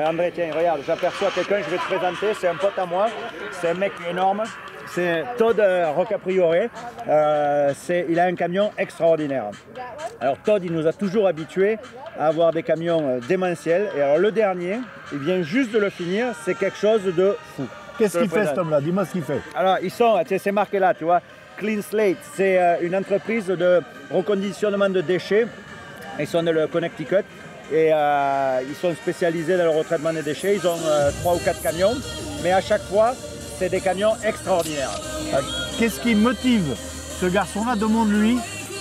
André, tiens, regarde, j'aperçois quelqu'un, je vais te présenter, c'est un pote à moi, c'est un mec énorme, c'est Todd Rocapriore, il a un camion extraordinaire. Alors Todd, il nous a toujours habitués à avoir des camions démentiels, et alors le dernier, il vient juste de le finir, c'est quelque chose de fou. Qu'est-ce qu'il fait cet homme-là? Dis-moi ce qu'il fait. Alors ils sont, c'est marqué là, tu vois, Clean Slate, c'est une entreprise de reconditionnement de déchets, ils sont dans le Connecticut. Et ils sont spécialisés dans le retraitement des déchets. Ils ont 3 ou 4 camions, mais à chaque fois, c'est des camions extraordinaires. Qu'est-ce qui motive ce garçon-là, demande-lui,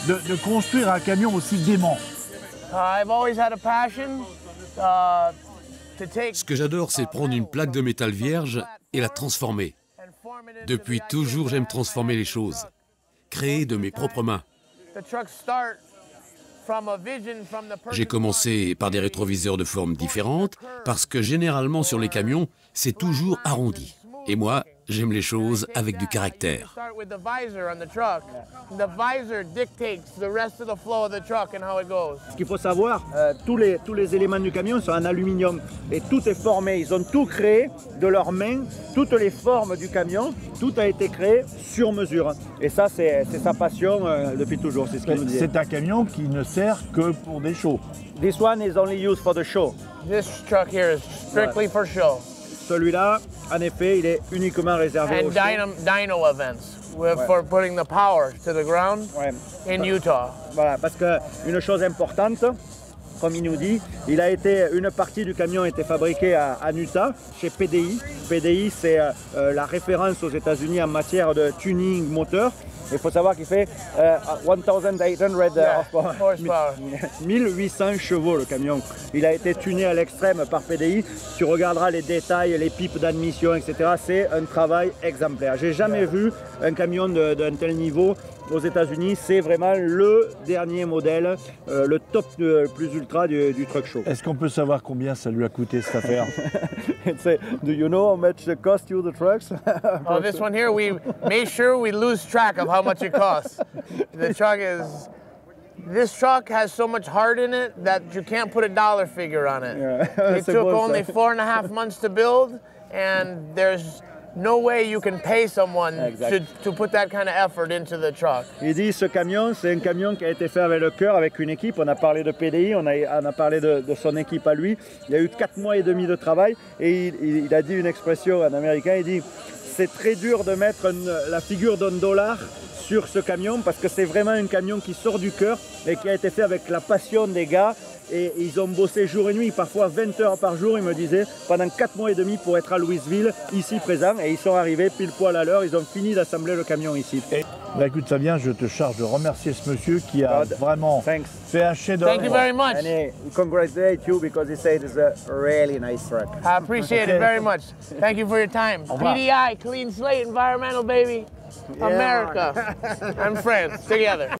de construire un camion aussi dément? Ce que j'adore, c'est prendre une plaque de métal vierge et la transformer. Depuis toujours, j'aime transformer les choses, créer de mes propres mains. J'ai commencé par des rétroviseurs de formes différentes, parce que généralement sur les camions, c'est toujours arrondi. Et moi, j'aime les choses avec du caractère. Ce qu'il faut savoir, tous les éléments du camion sont en aluminium et tout est formé. Ils ont tout créé de leurs mains, toutes les formes du camion, tout a été créé sur mesure. Et ça, c'est sa passion depuis toujours, c'est ce qu'il nous dit. C'est un camion qui ne sert que pour des shows. This one is only used for the show. This truck here is strictly for show. Celui-là, en effet, il est uniquement réservé aux shows. Dyno events for putting the power to the ground in Utah. Voilà, parce qu'une chose importante, comme il nous dit, une partie du camion a été fabriquée à Utah, chez PDI. PDI, c'est la référence aux États-Unis en matière de tuning moteur. Il faut savoir qu'il fait 1800 chevaux le camion. Il a été tuné à l'extrême par PDI. Tu regarderas les détails, les pipes d'admission, etc. C'est un travail exemplaire. J'ai jamais vu un camion d'un tel niveau aux États-Unis. C'est vraiment le dernier modèle, le top plus ultra du truck show. Est-ce qu'on peut savoir combien ça lui a coûté cette affaire? Do you know how much it cost you the trucks? Oh, this one here, we made sure we lose track of how much it costs. This truck has so much heart in it that you can't put a dollar figure on it. Yeah. It took only 4.5 months to build, and there's no way you can pay someone to put that kind of effort into the truck. Il dit ce camion, c'est un camion qui a été fait avec le cœur, avec une équipe. On a parlé de PDI, on a parlé de son équipe à lui. Il y a eu 4 mois et demi de travail et il a dit une expression en américain, il dit c'est très dur de mettre la figure d'un dollar sur ce camion parce que c'est vraiment un camion qui sort du cœur et qui a été fait avec la passion des gars. Et ils ont bossé jour et nuit, parfois 20 heures par jour, il me disait, pendant 4 mois et demi pour être à Louisville, ici présent. Et ils sont arrivés pile poil à l'heure, ils ont fini d'assembler le camion ici. Bah écoute Fabien, je te charge de remercier ce monsieur qui a vraiment fait un chef-d'œuvre. Thank you very much. And he congratulates you because he said it's a really nice truck. I appreciate it very much. Thank you for your time. PDI, Clean Slate, Environmental, baby. Yeah. America and friends together.